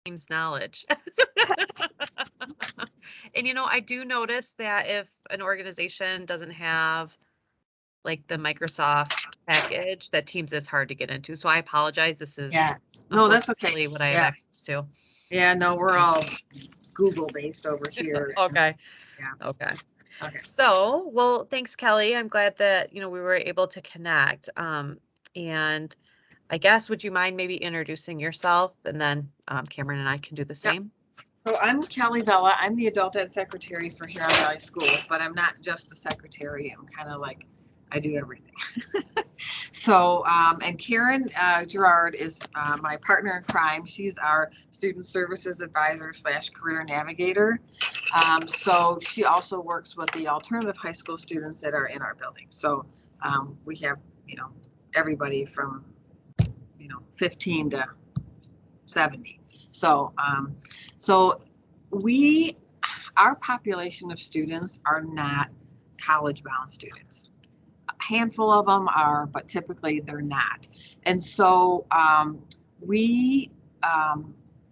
James knowledge. And I do notice that if an organization doesn't have like the Microsoft package, that Teams is hard to get into. So I apologize. This is no, that's okay. what I have access to. Yeah, no, we're all Google based over here. Okay. Yeah. Okay. Okay. So, well, thanks, Kelly. I'm glad that, we were able to connect. And I guess, would you mind maybe introducing yourself, and then Cameron and I can do the same? So I'm Kelly Vella. I'm the adult ed secretary for Huron Valley Schools, but I'm not just the secretary. I'm kind of like, I do everything. So, and Karen Gerard is my partner in crime. She's our student services advisor / career navigator. So she also works with the alternative high school students that are in our building. So we have, everybody from, 15 to 70. So, our population of students are not college-bound students. A handful of them are, but typically they're not. And so we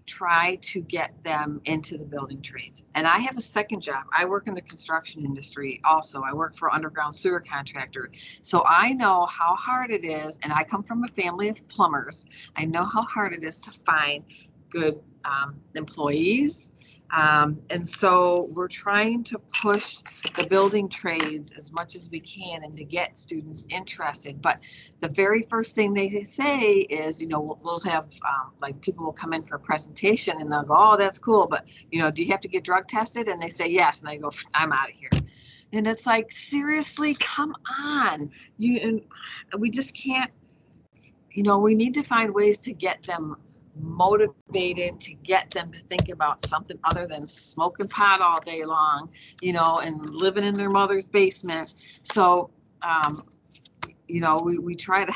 try to get them into the building trades. And I have a second job. I work in the construction industry also. I work for underground sewer contractor. So I know how hard it is, and I come from a family of plumbers. I know how hard it is to find good employees. And so we're trying to push the building trades as much as we can and to get students interested. But the very first thing they say is, we'll have like people will come in for a presentation and they'll go, oh, that's cool. But, do you have to get drug tested? And they say, yes. And I go, I'm out of here. And it's like, seriously, come on. We just can't, we need to find ways to get them motivated, to get them to think about something other than smoking pot all day long, and living in their mother's basement. So, we try to,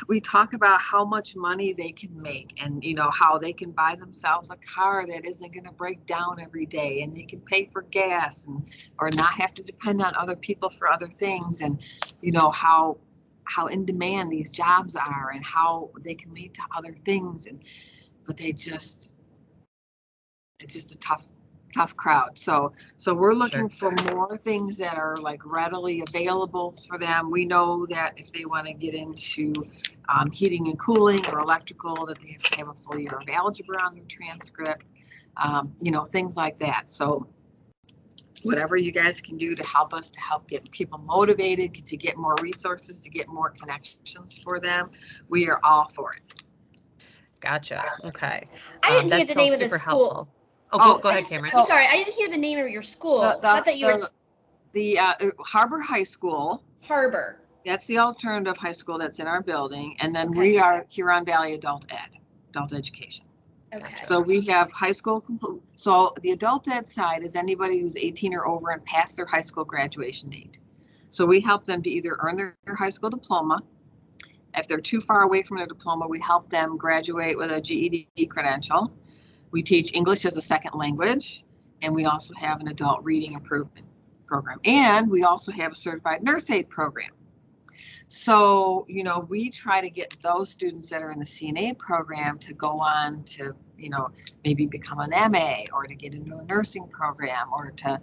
we talk about how much money they can make and, how they can buy themselves a car that isn't going to break down every day, and they can pay for gas or not have to depend on other people for other things. And, how in demand these jobs are and how they can lead to other things. But it's just a tough crowd. So we're looking for more things that are like readily available for them. We know that if they want to get into heating and cooling or electrical, that they have to have a full year of algebra on their transcript, things like that. So whatever you guys can do to help us to help get people motivated, to get more resources, to get more connections for them, we are all for it. Gotcha. Okay. I didn't hear the name of the school. Helpful. Oh, go ahead, Cameron. I'm sorry, I didn't hear the name of your school. I thought that you were the Harbor High School. Harbor. That's the alternative high school that's in our building, and then we are Huron Valley Adult Education. Okay. So we have high school. So the adult ed side is anybody who's 18 or over and past their high school graduation date. So we help them to either earn their high school diploma. If they're too far away from their diploma, we help them graduate with a GED credential. We teach English as a second language, and we also have an adult reading improvement program. And we also have a certified nurse aide program. So, we try to get those students that are in the CNA program to go on to, maybe become an MA or to get into a nursing program or to,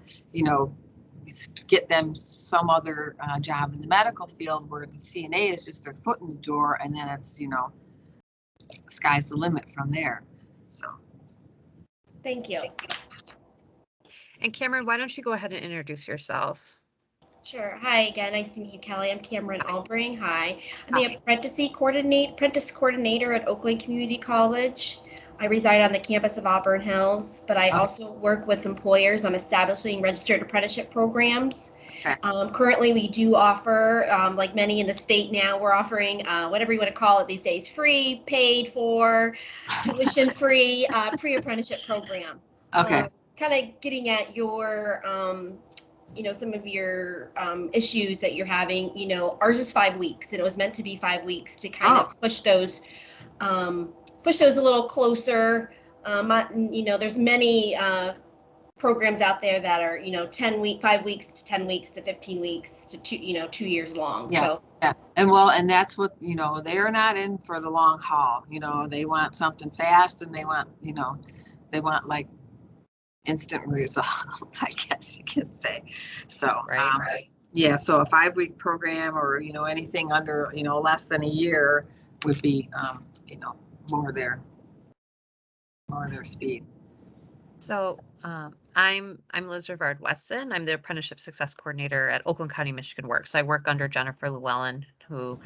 get them some other job in the medical field where the CNA is just their foot in the door, and then it's, sky's the limit from there. So. Thank you. And Cameron, why don't you go ahead and introduce yourself? Sure. Hi again. Nice to meet you, Kelly. I'm Cameron Albring. Hi. I'm the apprentice coordinator at Oakland Community College. I reside on the campus of Auburn Hills, but I also work with employers on establishing registered apprenticeship programs. Okay. Currently, we do offer, like many in the state now, we're offering whatever you want to call it these days, free, paid for, tuition-free pre-apprenticeship program. Okay. Kind of getting at your some of your issues that you're having. Ours is 5 weeks, and it was meant to be 5 weeks to kind of push those a little closer. There's many programs out there that are, 5 weeks to 10 weeks to 15 weeks to 2 years long. Yeah. So Yeah. And that's what, they're not in for the long haul. They want something fast, and they want like instant results, I guess you could say. So, Right. yeah, so a 5-week program, or, anything under, less than a year would be, more their speed. So I'm Liz Rivard Weston. I'm the Apprenticeship Success Coordinator at Oakland County, Michigan Works. So I work under Jennifer Llewellyn, who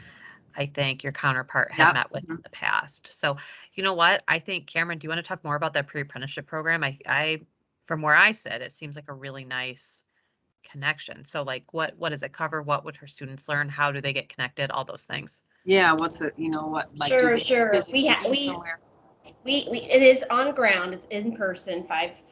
I think your counterpart had Yep. met with in the past. So you know what? I think, Cameron, do you want to talk more about that pre-apprenticeship program? I from where I sit, it seems like a really nice connection. So like what does it cover? What would her students learn? How do they get connected? All those things. Yeah, what's it, what, like, do sure, they sure. physically We be somewhere? it is on ground. It's in person, 5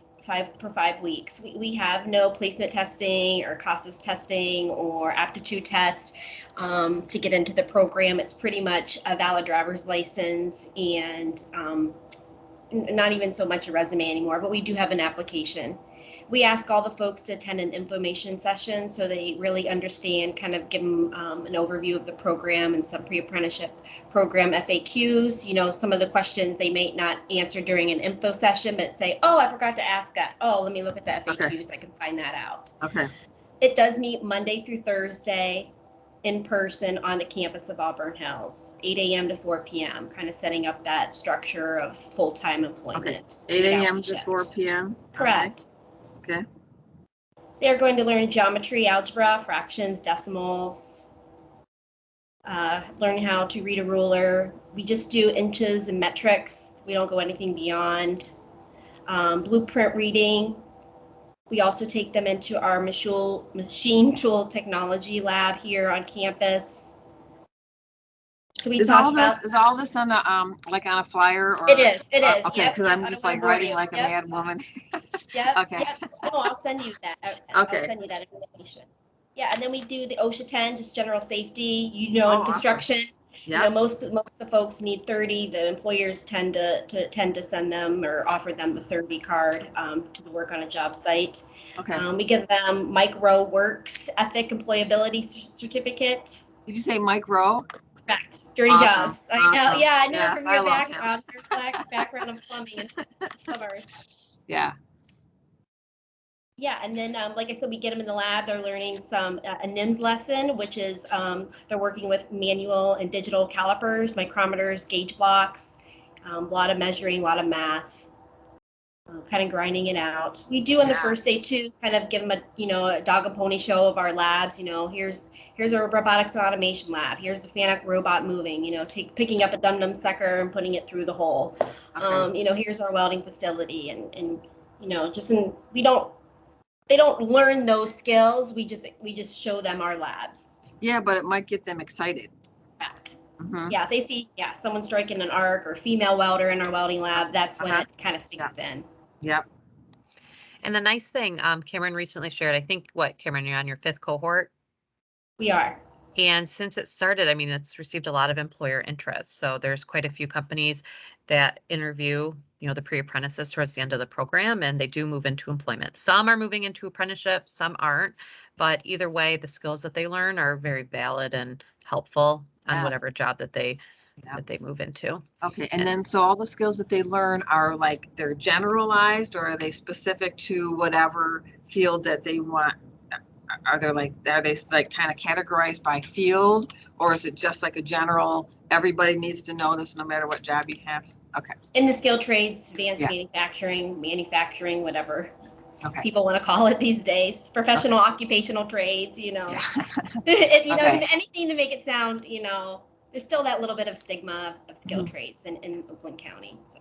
weeks. We have no placement testing or CASAS testing or aptitude test to get into the program. It's pretty much a valid driver's license and not even so much a resume anymore, but we do have an application. We ask all the folks to attend an information session so they really understand, kind of give them an overview of the program and some pre-apprenticeship program FAQs. Some of the questions they may not answer during an info session, but say, oh, I forgot to ask that. Oh, let me look at the FAQs. I can find that out. Okay. It does meet Monday through Thursday in person on the campus of Auburn Hills, 8 a.m. to 4 p.m., kind of setting up that structure of full-time employment. Okay. 8 a.m. to 4 p.m. Correct. Okay. They're going to learn geometry, algebra, fractions, decimals, learn how to read a ruler. We just do inches and metrics. We don't go anything beyond. Blueprint reading. We also take them into our machine tool technology lab here on campus. So we Is talk all about this on a like on a flyer, or it is. okay, Yep, because I'm I just don't like wanna bore writing you. like a Yep. mad woman. Yep. Okay. Yep. No, I'll send you that. Okay. I'll send you that information. Yeah, and then we do the OSHA 10, just general safety. Oh, in awesome. construction, Yeah. most of the folks need 30. The employers tend to send them or offer them the 30 card to work on a job site. Okay. We give them Micro Works Ethic Employability Certificate. Did you say Mike Rowe? Correct. Dirty Awesome. jobs. I know. Awesome. Yeah, I know Yes, from your I love him. background, your background of plumbing and plumbers. Yeah. Yeah, and then like I said, we get them in the lab. They're learning some a NIMS lesson, which is they're working with manual and digital calipers, micrometers, gauge blocks, a lot of measuring, a lot of math, kind of grinding it out. We do on the first day too, kind of give them a dog and pony show of our labs. Here's our robotics and automation lab. Here's the FANUC robot moving. Picking up a dum-dum sucker and putting it through the hole. Okay. Here's our welding facility, and they don't learn those skills. We just show them our labs. Yeah, but it might get them excited. Correct. Mm-hmm. Yeah, if they see someone striking an arc or female welder in our welding lab, that's when it kind of sinks in. Yep. And the nice thing, Cameron recently shared, I think, Cameron, you're on your 5th cohort? We are. And since it started, I mean, it's received a lot of employer interest. So there's quite a few companies that interview, the pre-apprentices towards the end of the program, and they do move into employment. Some are moving into apprenticeship, some aren't, but either way, the skills that they learn are very valid and helpful on whatever job that they move into. Okay, and then so all the skills that they learn are like they're generalized, or are they specific to whatever field that they want? Are they like kind of categorized by field, or is it just like a general, everybody needs to know this no matter what job you have? Okay. In the skilled trades, advanced manufacturing, whatever people want to call it these days, professional occupational trades, Yeah. anything to make it sound, there's still that little bit of stigma of skilled trades in Oakland County. So.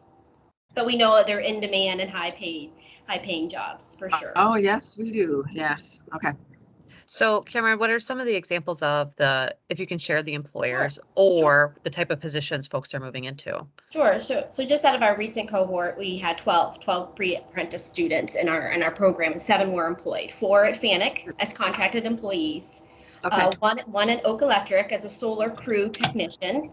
But we know they're in demand and high paying jobs for sure. Oh, yes, we do. Yes. Okay. So Cameron, what are some of the examples of if you can share the employers or the type of positions folks are moving into? Sure. So just out of our recent cohort, we had 12 pre-apprentice students in our program, and 7 were employed. 4 at FANUC as contracted employees. Okay. One at Oak Electric as a solar crew technician,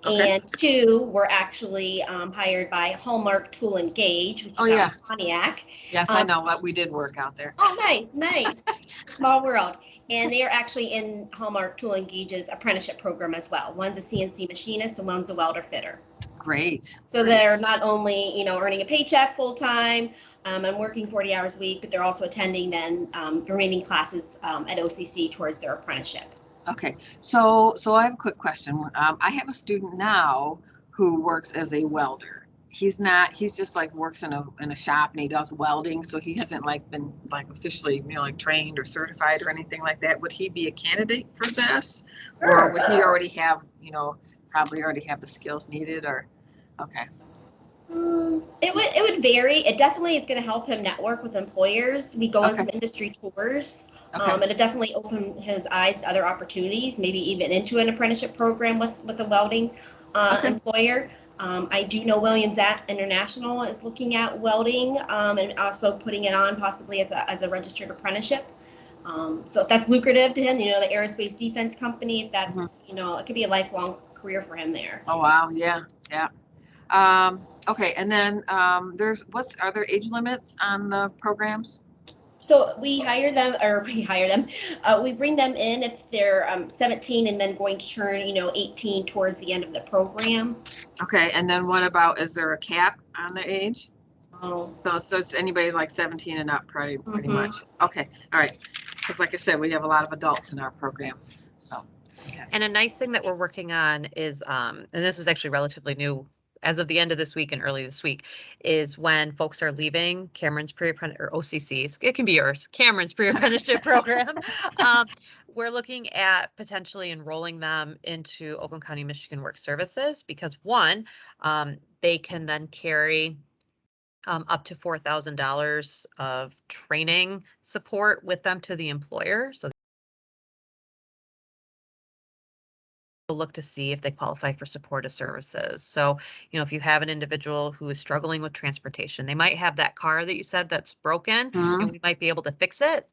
Okay. And two, we're actually hired by Hallmark Tool and Gauge, which is out yeah. in Pontiac. Yes, I know what we did work out there. Oh, nice, nice. Small world. And they are actually in Hallmark Tool and Gauge's apprenticeship program as well. One's a CNC machinist and one's a welder fitter. Great. So Great. they're not only, earning a paycheck full time and working 40 hours a week, but they're also attending then remaining classes at OCC towards their apprenticeship. Okay, so I have a quick question. I have a student now who works as a welder. He's just like works in a shop and he does welding, so he hasn't like been like officially, like trained or certified or anything like that. Would he be a candidate for this? Sure. Or would he already have, probably already have the skills needed, or okay. It would vary. It definitely is going to help him network with employers. We go on Okay. some industry tours, Okay. and it definitely opened his eyes to other opportunities, maybe even into an apprenticeship program with a welding Okay. employer. I do know Williams International is looking at welding and also putting it on possibly as a registered apprenticeship. So if that's lucrative to him, the aerospace defense company, if that's, it could be a lifelong career for him there. Oh, wow. Yeah. Yeah. Okay, and then are there age limits on the programs? So we hire them, we bring them in if they're 17 and then going to turn, 18 towards the end of the program. Okay, and then what about, is there a cap on the age? Oh. So it's anybody like 17 and up, pretty much. Okay, all right. Because like I said, we have a lot of adults in our program, so. Okay. And a nice thing that we're working on is, and this is actually relatively new as of the end of this week and early this week, is when folks are leaving Cameron's pre-apprenticeship or OCC's, it can be yours, Cameron's pre-apprenticeship program. We're looking at potentially enrolling them into Oakland County, Michigan Work Services because one, they can then carry up to $4,000 of training support with them to the employer. So look to see if they qualify for supportive services. So, if you have an individual who is struggling with transportation, they might have that car that you said that's broken, and we might be able to fix it,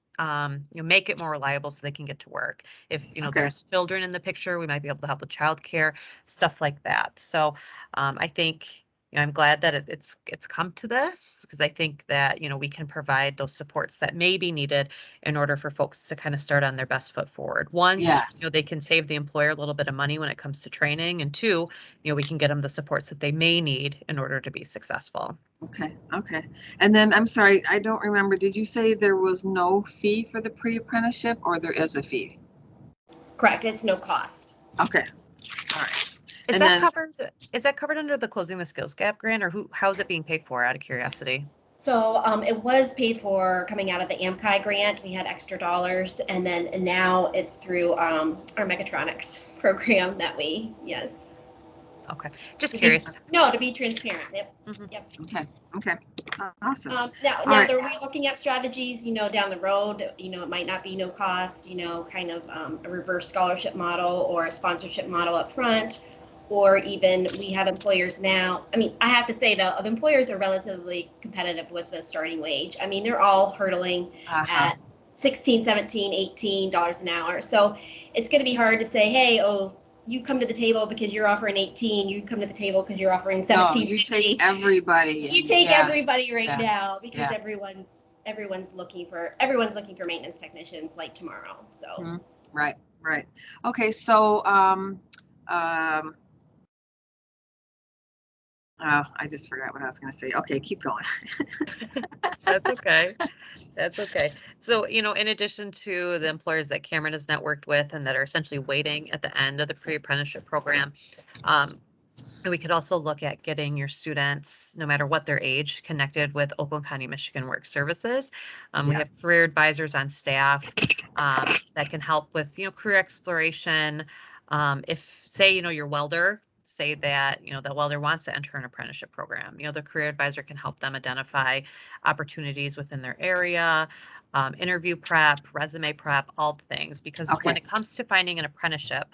make it more reliable so they can get to work. If, Okay. there's children in the picture, we might be able to help with childcare, stuff like that. So, I think, I'm glad that it's come to this because I think that, we can provide those supports that may be needed in order for folks to kind of start on their best foot forward. One, Yes. they can save the employer a little bit of money when it comes to training. And two, we can get them the supports that they may need in order to be successful. Okay. Okay. And then I'm sorry, I don't remember. Did you say there was no fee for the pre-apprenticeship or there is a fee? Correct. It's no cost. Okay. All right. Is that covered under the Closing the Skills Gap grant, or how is it being paid for, out of curiosity? So it was paid for coming out of the AMCI grant. We had extra dollars, and now it's through our Mechatronics program that yes. Okay, just curious. To be transparent. Yep. Yep. Okay. Awesome. Now right. Are we looking at strategies, down the road? It might not be no cost, kind of a reverse scholarship model or a sponsorship model up front, or even we have employers now. I mean, I have to say the employers are relatively competitive with the starting wage. I mean, they're all hurdling at $16, $17, $18 an hour. So it's going to be hard to say, hey, you come to the table because you're offering 18. You come to the table because you're offering 17. No, you take everybody. You take everybody now because everyone's looking for maintenance technicians like tomorrow. So Right. Okay, so I just forgot what I was going to say. Okay, keep going. That's okay. So, in addition to the employers that Cameron has networked with and that are essentially waiting at the end of the pre-apprenticeship program, we could also look at getting your students, no matter what their age, connected with Oakland County, Michigan Work Services. We have career advisors on staff that can help with, career exploration. If, say, your welder, say that, the welder wants to enter an apprenticeship program, the career advisor can help them identify opportunities within their area, interview prep, resume prep, all the things. Because when it comes to finding an apprenticeship,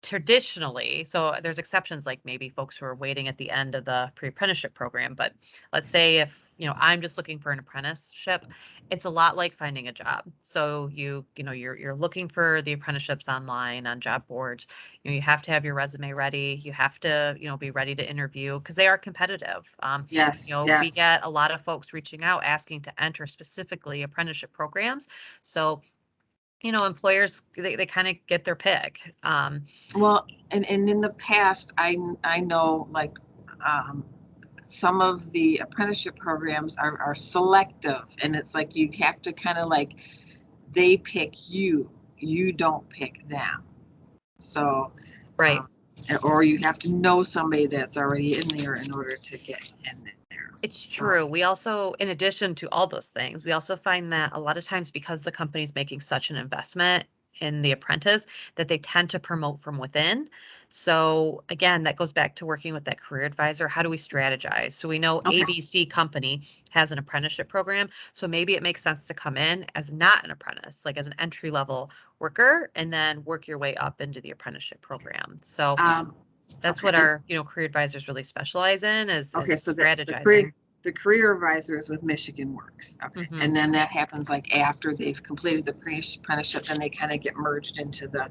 traditionally, so there's exceptions like maybe folks who are waiting at the end of the pre-apprenticeship program, but let's say if, I'm just looking for an apprenticeship, it's a lot like finding a job. So you're looking for the apprenticeships online on job boards. You have to have your resume ready. You have to, be ready to interview because they are competitive. Yes, We yes. get a lot of folks reaching out asking to enter specifically apprenticeship programs. So employers, they kind of get their pick. Well, and in the past, I know like some of the apprenticeship programs are selective, and it's like you have to kind of like they pick you, you don't pick them. So, Right. Or you have to know somebody that's already in there in order to get in there. It's true. We also, in addition to all those things, we also find that a lot of times because the company's making such an investment in the apprentice that they tend to promote from within. So again, that goes back to working with that career advisor. How do we strategize? So we know Okay. ABC company has an apprenticeship program. So maybe it makes sense to come in as not an apprentice, like as an entry level worker, and then work your way up into the apprenticeship program. So that's what our, career advisors really specialize in is so strategizing. The career advisors with Michigan Works. Okay. Mm-hmm. And then that happens like after they've completed the apprenticeship, then they kind of get merged into the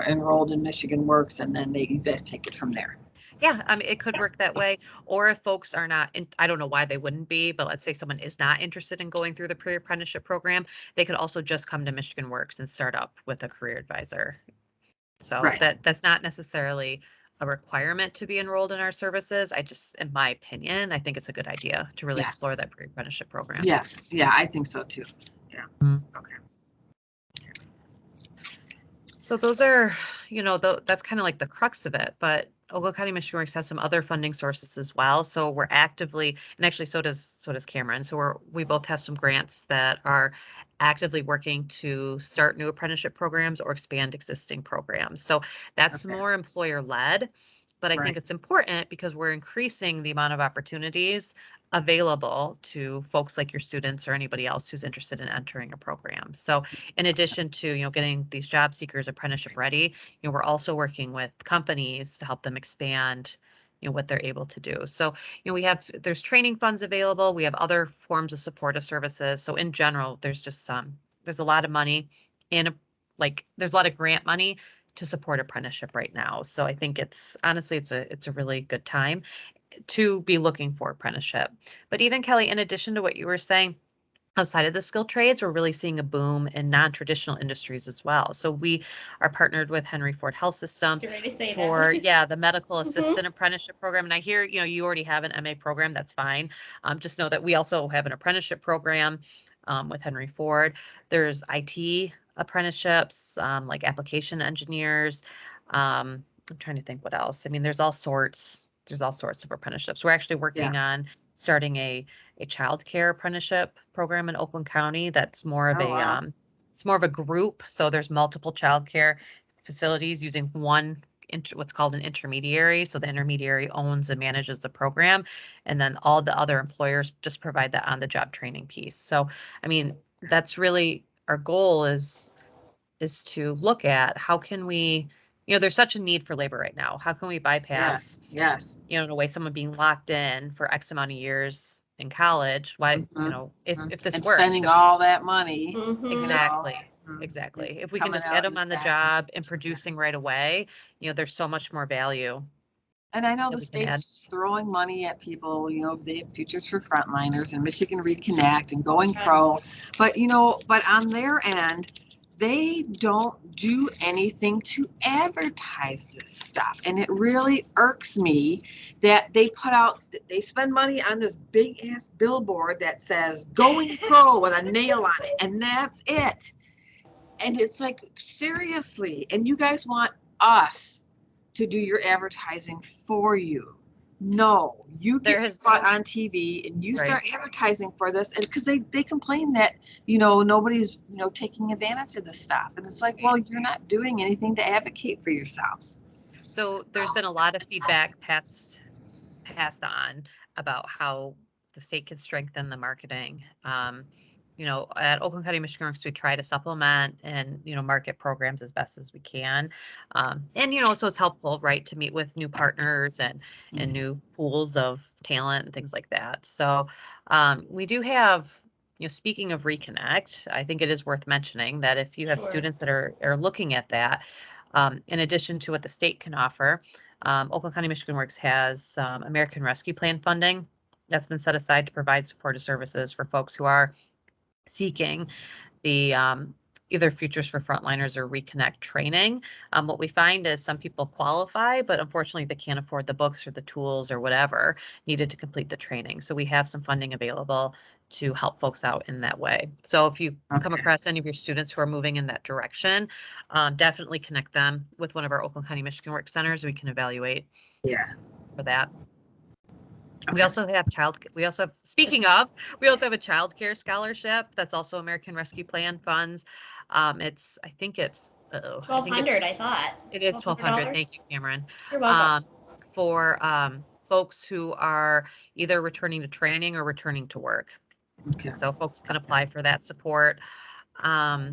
enrolled in Michigan Works, and then you guys take it from there. Yeah, I mean, it could work that way. Or if folks are not, I don't know why they wouldn't be, but let's say someone is not interested in going through the pre-apprenticeship program, they could also just come to Michigan Works and start up with a career advisor. So Right. that's not necessarily a requirement to be enrolled in our services. I just, in my opinion, I think it's a good idea to really explore that pre-apprenticeship program. Yes. Yeah, I think so too. Yeah. Mm-hmm. Okay. So those are, that's kind of like the crux of it, but Ogle County Michigan Works has some other funding sources as well. So we're actively, and actually so does Cameron. So we both have some grants that are actively working to start new apprenticeship programs or expand existing programs. So that's more employer led, but I think it's important because we're increasing the amount of opportunities available to folks like your students or anybody else who's interested in entering a program. So in addition to, getting these job seekers apprenticeship ready, we're also working with companies to help them expand, what they're able to do. So, there's training funds available. We have other forms of supportive services. So in general, there's a lot of money there's a lot of grant money to support apprenticeship right now. So I think it's a really good time to be looking for apprenticeship. But even Kelly, in addition to what you were saying, outside of the skilled trades, we're really seeing a boom in non-traditional industries as well. So we are partnered with Henry Ford Health System for the medical assistant apprenticeship program. And I hear, you already have an MA program. That's fine. Just know that we also have an apprenticeship program with Henry Ford. There's IT apprenticeships, like application engineers. I'm trying to think what else. I mean, there's all sorts of apprenticeships. We're actually working on starting a child care apprenticeship program in Oakland County. That's more of it's more of a group. So there's multiple child care facilities using one what's called an intermediary. So the intermediary owns and manages the program, and then all the other employers just provide that on the job training piece. So I mean, that's really our goal is to look at how can we, there's such a need for labor right now. How can we bypass, in a way, someone being locked in for X amount of years in college? Why, if this works. Spending all that money. Exactly. Exactly. If we can just get them on the job and producing right away, there's so much more value. And I know the state's throwing money at people, they have Futures for Frontliners and Michigan Reconnect and Going Pro, but on their end, they don't do anything to advertise this stuff. And it really irks me that they spend money on this big ass billboard that says Going Pro with a nail on it. And that's it. And it's like, seriously. And you guys want us to do your advertising for you. No, you get caught on TV and you start advertising for this, and because they complain that nobody's taking advantage of this stuff, and it's like, well, you're not doing anything to advocate for yourselves. So there's been a lot of feedback passed on about how the state can strengthen the marketing. at Oakland County Michigan Works, we try to supplement and, market programs as best as we can. And, so it's helpful, right, to meet with new partners and new pools of talent and things like that. So we do have, speaking of Reconnect, I think it is worth mentioning that if you have Sure. students that are looking at that, in addition to what the state can offer, Oakland County Michigan Works has American Rescue Plan funding that's been set aside to provide supportive services for folks who are seeking the either Futures for Frontliners or Reconnect training. What we find is some people qualify, but unfortunately they can't afford the books or the tools or whatever needed to complete the training. So we have some funding available to help folks out in that way. So if you come across any of your students who are moving in that direction, definitely connect them with one of our Oakland County Michigan Work Centers. We can evaluate for that. We also have speaking of, we also have a child care scholarship that's also American Rescue Plan funds. I think it's $1,200, I thought. It is $1,200. Thank you, Cameron. You're welcome. For folks who are either returning to training or returning to work. Okay. So folks can apply for that support. Okay.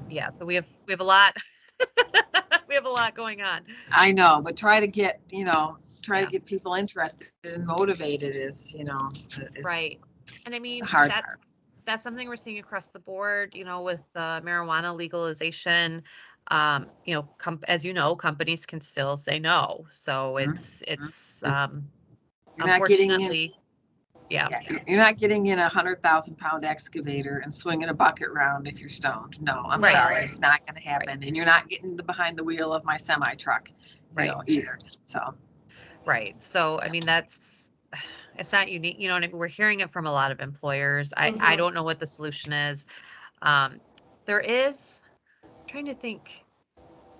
Yeah, so we have a lot. We have a lot going on. I know, but try to get, to get people interested and motivated is, right. And I mean, hard that's something we're seeing across the board, with marijuana legalization. As you know, companies can still say no. So it's unfortunately, you're not getting in a 100,000-pound excavator and swinging a bucket round if you're stoned. No, I'm Right. sorry, it's not going to happen. Right. And you're not getting behind the wheel of my semi truck, either. So. Right. So, I mean, it's not unique, and we're hearing it from a lot of employers. I don't know what the solution is. There is, I'm trying to think,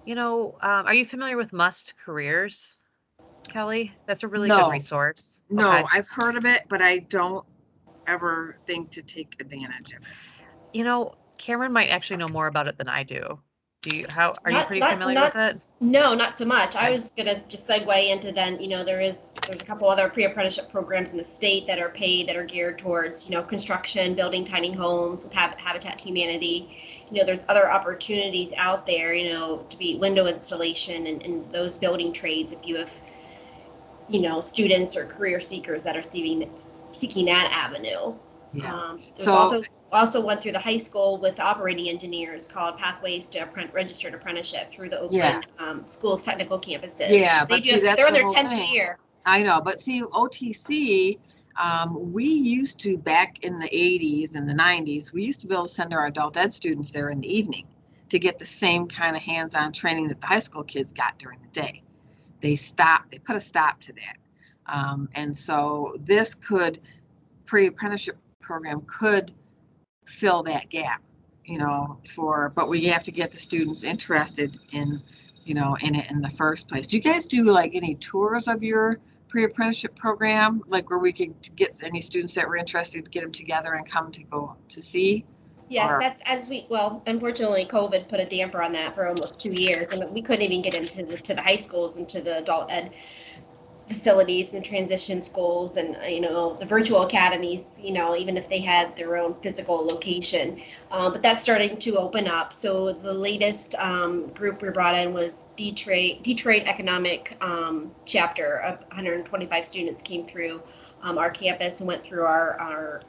are you familiar with Must Careers, Kelly? That's a really good resource. No, I've heard of it, but I don't ever think to take advantage of it. Cameron might actually know more about it than I do. Are you pretty familiar with it? No, not so much. I was gonna just segue into then, there's a couple other pre-apprenticeship programs in the state that are paid, that are geared towards, construction, building tiny homes with Habitat to Humanity. There's other opportunities out there, to be window installation and those building trades if you have, students or career seekers that are seeking that avenue. Yeah. So also went through the high school with operating engineers called Pathways to Registered Apprenticeship through the Oakland schools technical campuses. Yeah, they're in their 10th year. I know, but see, OTC, we used to, back in the 80s and the 90s, we used to be able to send our adult ed students there in the evening to get the same kind of hands-on training that the high school kids got during the day. They put a stop to that. And so this pre-apprenticeship program could fill that gap, but we have to get the students interested in it in the first place. Do you guys do like any tours of your pre-apprenticeship program, like where we could get any students that were interested to get them together and come to go to see? Yes, unfortunately COVID put a damper on that for almost 2 years, and we couldn't even get into the high schools and to the adult ed facilities and transition schools and the virtual academies, even if they had their own physical location, but that's starting to open up. So the latest group we brought in was Detroit Economic chapter of 125 students came through our campus and went through our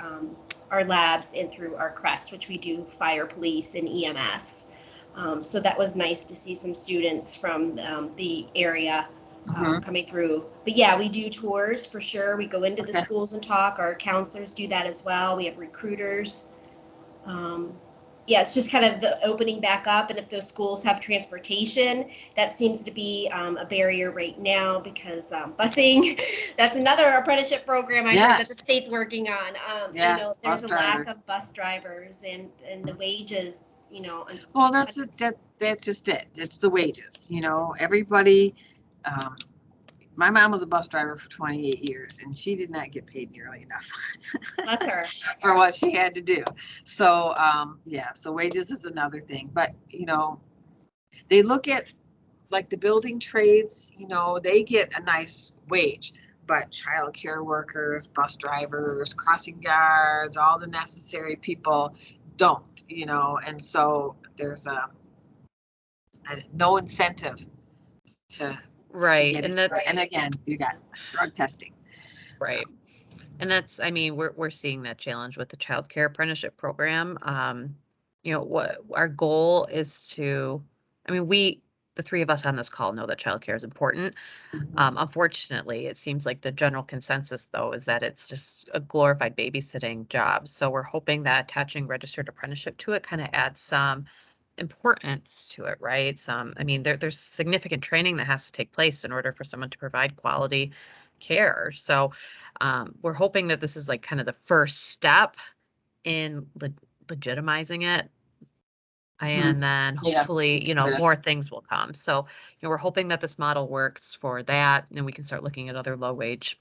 labs and through our CREST, which we do fire, police, and EMS. So that was nice to see some students from the area coming through. But yeah, we do tours for sure. We go into the schools and talk. Our counselors do that as well. We have recruiters. It's just kind of the opening back up. And if those schools have transportation, that seems to be a barrier right now because busing, that's another apprenticeship program I heard that the state's working on. There's a lack of bus drivers and the wages, Well, that's just it. It's the wages, everybody. My mom was a bus driver for 28 years and she did not get paid nearly enough. Bless her. For what she had to do. So, so wages is another thing, but they look at like the building trades, they get a nice wage, but childcare workers, bus drivers, crossing guards, all the necessary people don't, and so there's no incentive to Right. get And it. that's And again, you got drug testing. right. And that's, I mean, we're seeing that challenge with the child care apprenticeship program. What our goal is to, I mean, the three of us on this call know that childcare is important. Unfortunately, it seems like the general consensus, though, is that it's just a glorified babysitting job. So we're hoping that attaching registered apprenticeship to it kind of adds some importance to it, right? I mean, there's significant training that has to take place in order for someone to provide quality care. So we're hoping that this is like kind of the first step in legitimizing it. And then Yeah. hopefully, Yes. more things will come. So, we're hoping that this model works for that, and we can start looking at other low wage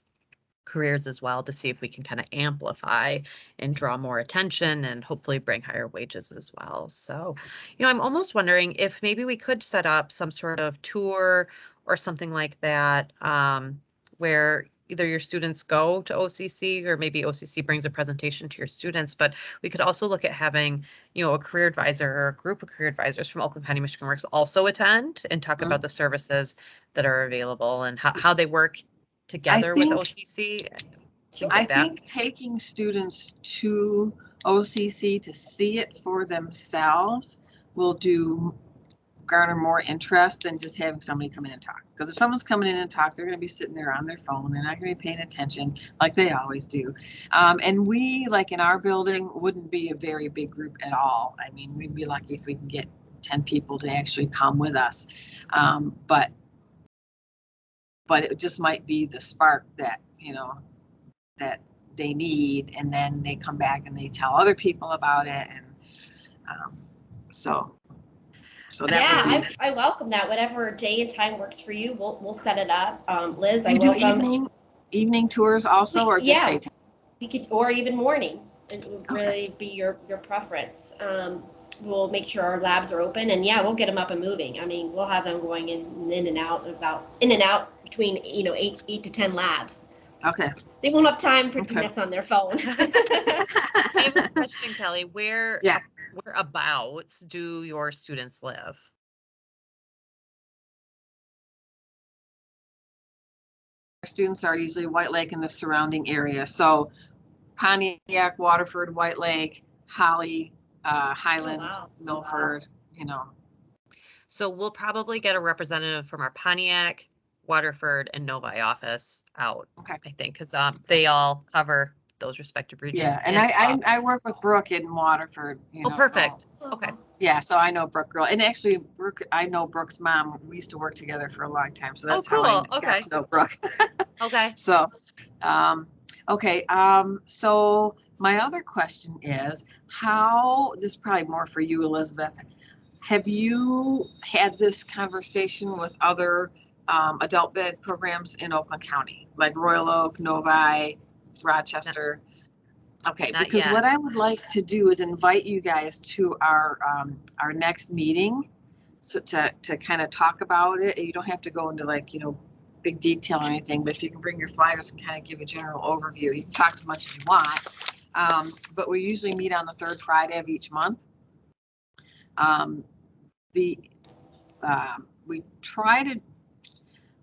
careers as well to see if we can kind of amplify and draw more attention and hopefully bring higher wages as well. So, I'm almost wondering if maybe we could set up some sort of tour or something like that, where either your students go to OCC or maybe OCC brings a presentation to your students, but we could also look at having, a career advisor or a group of career advisors from Oakland County Michigan Works also attend and talk about the services that are available and how they work together with OCC. I think taking students to OCC to see it for themselves will garner more interest than just having somebody come in and talk. Because if someone's coming in and talk, they're going to be sitting there on their phone. They're not going to be paying attention like they always do. And we, like in our building, wouldn't be a very big group at all. I mean, we'd be lucky if we can get 10 people to actually come with us. But it just might be the spark that, that they need, and then they come back and they tell other people about it. And so that would be, I welcome that. Whatever day and time works for you, we'll set it up. Liz, I welcome evening tours also, or just daytime? We could, or even morning. It would really be your preference. We'll make sure our labs are open, and we'll get them up and moving. I mean, we'll have them going in and out between 8 to 10 labs. Okay. They won't have time to mess on their phone. I have a question, Kelly. Whereabouts do your students live? Our students are usually White Lake and the surrounding area. So Pontiac, Waterford, White Lake, Holly, Highland, Milford, So we'll probably get a representative from our Pontiac, Waterford, and Novi office out. Okay. I think because they all cover those respective regions. Yeah, and I work with Brooke in Waterford. Oh, perfect. Okay. Yeah, so I know Brooke girl, and actually Brooke, I know Brooke's mom. We used to work together for a long time, so that's cool. how I got to know Brooke. Okay. So, so my other question is, this is probably more for you, Elizabeth. Have you had this conversation with other adult ed programs in Oakland County, like Royal Oak, Novi, Rochester? Okay, Not because yet. what I would like to do is invite you guys to our next meeting, so to kind of talk about it. You don't have to go into big detail or anything, but if you can bring your flyers and kind of give a general overview, you can talk as much as you want. But we usually meet on the third Friday of each month.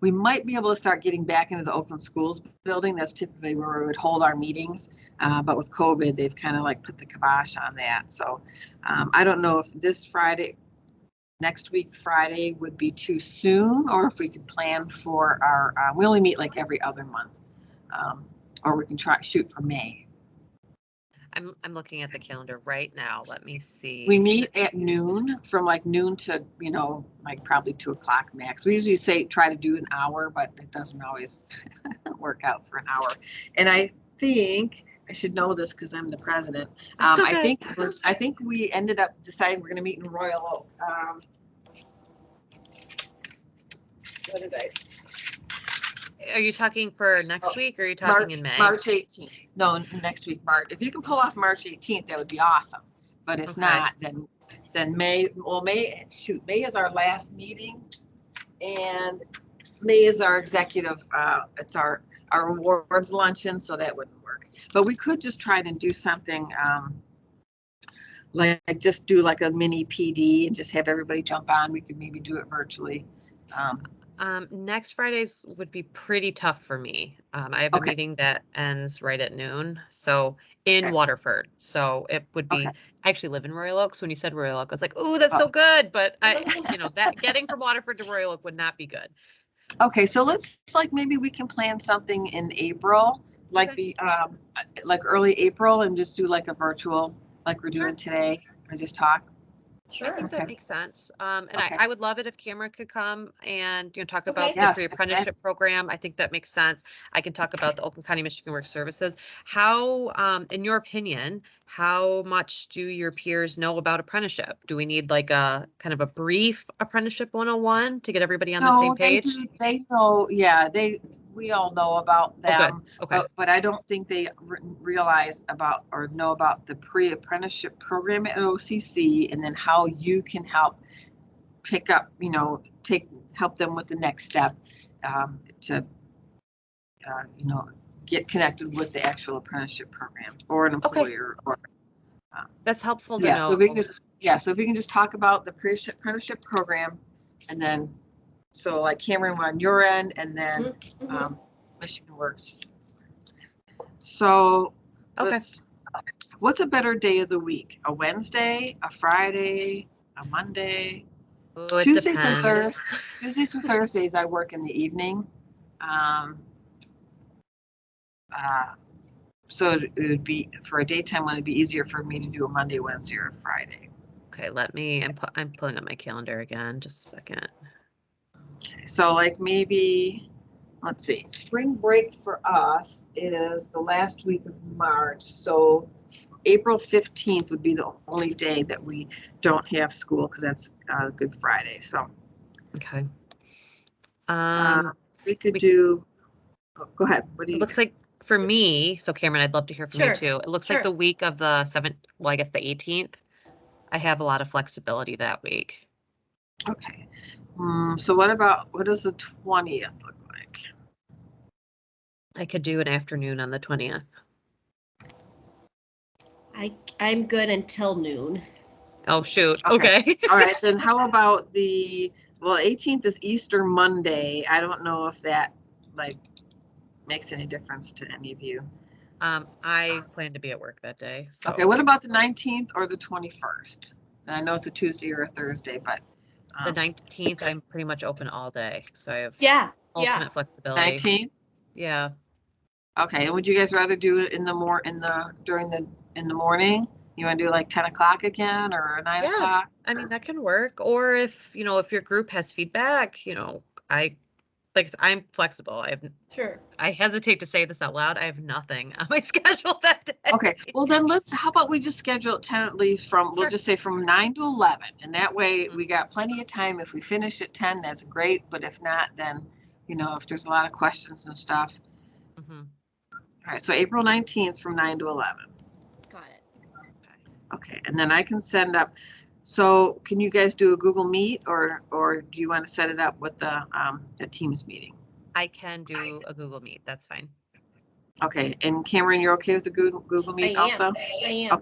We might be able to start getting back into the Oakland Schools building. That's typically where we would hold our meetings. But with COVID, they've kind of put the kibosh on that. So I don't know if next week Friday would be too soon, or if we could plan for we only meet every other month, or we can shoot for May. I'm looking at the calendar right now. Let me see. We meet at noon, from noon to probably 2 o'clock max. We usually try to do an hour, but it doesn't always work out for an hour. And I think I should know this because I'm the president. Okay. I think we ended up deciding we're going to meet in Royal Oak. What did I say? Are you talking for next week or are you talking in May? March 18th. No, next week, March. If you can pull off March 18th, that would be awesome. But if not, then May. Well, May is our last meeting, and May is our executive. It's our our awards luncheon, so that wouldn't work. But we could just try to do something like just do like a mini PD and just have everybody jump on. We could maybe do it virtually. Next Fridays would be pretty tough for me. I have a Okay. meeting that ends right at noon, so in Okay. Waterford. So it would be, Okay. I actually live in Royal Oak. So when you said Royal Oak, I was like, oh, that's so good. But that getting from Waterford to Royal Oak would not be good. Okay, so let's like maybe we can plan something in April, like Okay. like early April, and just do like a virtual, like we're doing today, or just talk. I think that Okay. makes sense. And Okay. I would love it if Cameron could come and talk about the Yes, pre-apprenticeship program. I think that makes sense. I can talk about the Oakland County, Michigan Work Services. How, in your opinion, how much do your peers know about apprenticeship? Do we need like a kind of a brief apprenticeship 101 to get everybody on the same No, they page? do. They know. Yeah, we all know about Oh, good. them, Okay. but I don't think they realize about or know about the pre-apprenticeship program at OCC, and then how you can help pick up, help them with the next step to get connected with the actual apprenticeship program or an Okay. employer. Or That's helpful to yeah, know. so we can so if we can just talk about the pre-apprenticeship program, and then so like Cameron on your end, and then Michigan Works. So Okay. what's a better day of the week? A Wednesday, a Friday, a Monday? Oh, it Tuesdays depends. and Thursdays I work in the evening. So it would be, for a daytime one, it'd be easier for me to do a Monday, Wednesday, or a Friday. Okay, I'm pulling up my calendar again, just a second. Okay, so like maybe, let's see, spring break for us is the last week of March. So April 15th would be the only day that we don't have school, because that's Good Friday. So Okay. we could do, go ahead. What do It you looks got? like for me, so Cameron, I'd love to hear from you Sure. too. It looks like the week of the 7th, well, I guess the 18th, I have a lot of flexibility that week. Okay. So what does the 20th look like? I could do an afternoon on the 20th. I'm good until noon. Oh, shoot. Okay. All right. Then how about 18th is Easter Monday. I don't know if that like makes any difference to any of you. I plan to be at work that day. So. Okay. What about the 19th or the 21st? And I know it's a Tuesday or a Thursday, but the 19th, I'm pretty much open all day. So I have ultimate flexibility. 19th? Yeah. Okay. And would you guys rather do it in the morning? You want to do like 10 o'clock again, or 9 o'clock? I mean, that can work. Or if your group has feedback, I'm flexible. I hesitate to say this out loud. I have nothing on my schedule that day. Okay. Well, then how about we just schedule it tentatively we'll just say from 9 to 11. And that way we got plenty of time. If we finish at 10, that's great. But if not, then, if there's a lot of questions and stuff. Mm-hmm. All right. So April 19th from 9 to 11. Got it. Okay. And then I can send up. So can you guys do a Google Meet, or do you want to set it up with a Teams meeting? I can do a Google Meet. That's fine. Okay. And Cameron, you're okay with the Google Meet also? I am.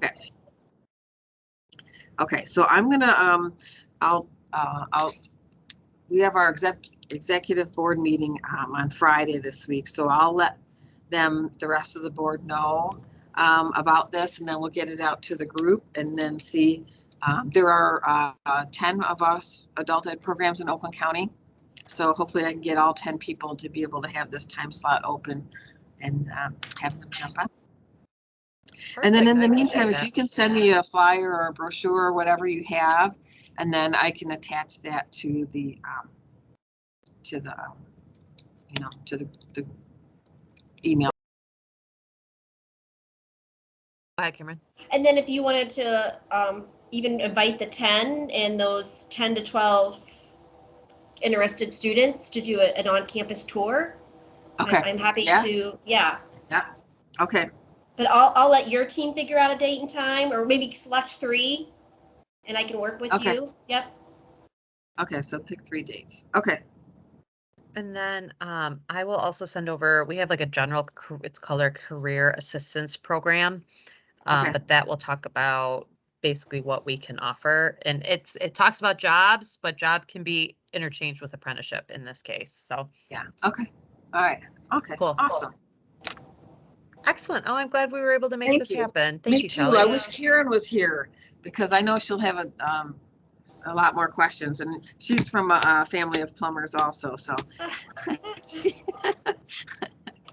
Okay. So I'm gonna we have our executive board meeting on Friday this week, so I'll let the rest of the board know about this, and then we'll get it out to the group, and then see. There are 10 of us adult ed programs in Oakland County, so hopefully I can get all 10 people to be able to have this time slot open and have them jump on. Perfect. And then in the meantime, if you can send me a flyer or a brochure or whatever you have, and then I can attach that to the email. Go ahead, Cameron. And then if you wanted to even invite the 10 and those 10 to 12 interested students to do an on-campus tour. Okay. I'm happy to, Yeah. Okay. But I'll let your team figure out a date and time, or maybe select 3, and I can work with you. Yep. Okay, so pick 3 dates. Okay. And then I will also send over, we have like a general, it's called our Career Assistance Program. Okay. But that will talk about basically what we can offer. And it talks about jobs, but job can be interchanged with apprenticeship in this case. So Yeah. Okay. All right. Okay. Cool. Awesome. excellent. Oh, I'm glad we were able to make Thank this you. happen. Thank Me you, too. Kelly. I wish Karen was here because I know she'll have a lot more questions, and she's from a family of plumbers also. So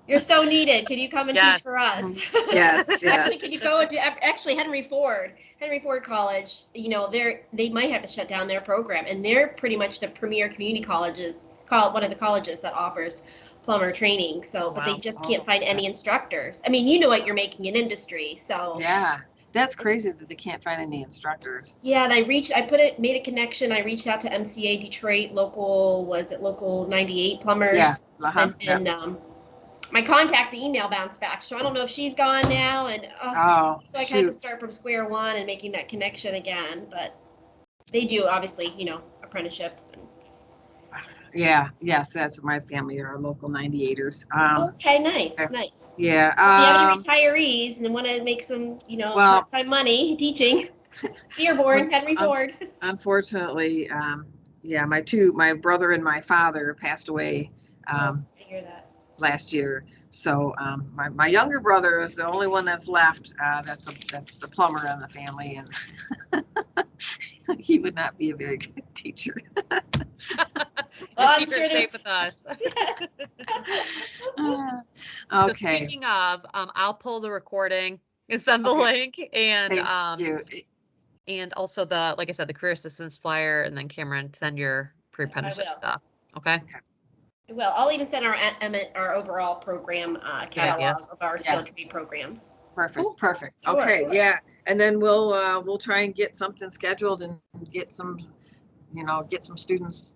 You're so needed. Could you come and Yes. teach for us? yes, Actually, yes. could you go into actually Henry Ford College? You know, they might have to shut down their program, and they're pretty much the premier community colleges. One of the colleges that offers plumber training. So, but they Wow. just can't find any instructors. I mean, you know what you're making in industry, so Yeah, that's crazy that they can't find any instructors. yeah. And made a connection. I reached out to MCA Detroit local 98 plumbers, Yeah. Uh-huh. and my the email bounced back. So I don't know if she's gone now, and Oh, so I kind of have to shoot. start from square one and making that connection again. But they do obviously, apprenticeships. Yeah. Yes, that's my family are local 98ers. Okay, nice. Yeah. Nice. Yeah. If you have any retirees and want to make some, Well- part-time money teaching, Dearborn, Henry Ford. Unfortunately, yeah, my brother and my father passed away I hear that. last year. So my younger brother is the only one that's left. That's the plumber in the family, and he would not be a very good teacher. Well, I'm Keep sure it there's. safe with us. So Okay. speaking of, I'll pull the recording and send the Okay. link, and Thank you. and also like I said, the career assistance flyer, and then Cameron, send your pre-apprenticeship will. stuff. Okay. Well, I'll even send our overall program catalog of our skilled trade programs. Perfect. Cool. Perfect. Sure. Okay. Yeah. And then we'll try and get something scheduled and get some students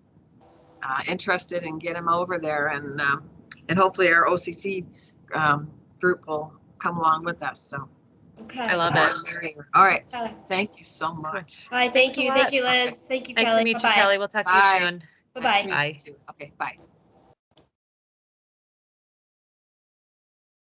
interested and get them over there, and hopefully our OCC group will come along with us. So Okay. I love it. all right. Okay. Thank you so much. Hi, Thanks a lot. Thank you, Liz. Thank you, Nice Kelly. to meet you, Bye-bye. Kelly. We'll talk to Bye. you soon. Bye-bye. Nice to meet Bye. you too. Okay. Bye.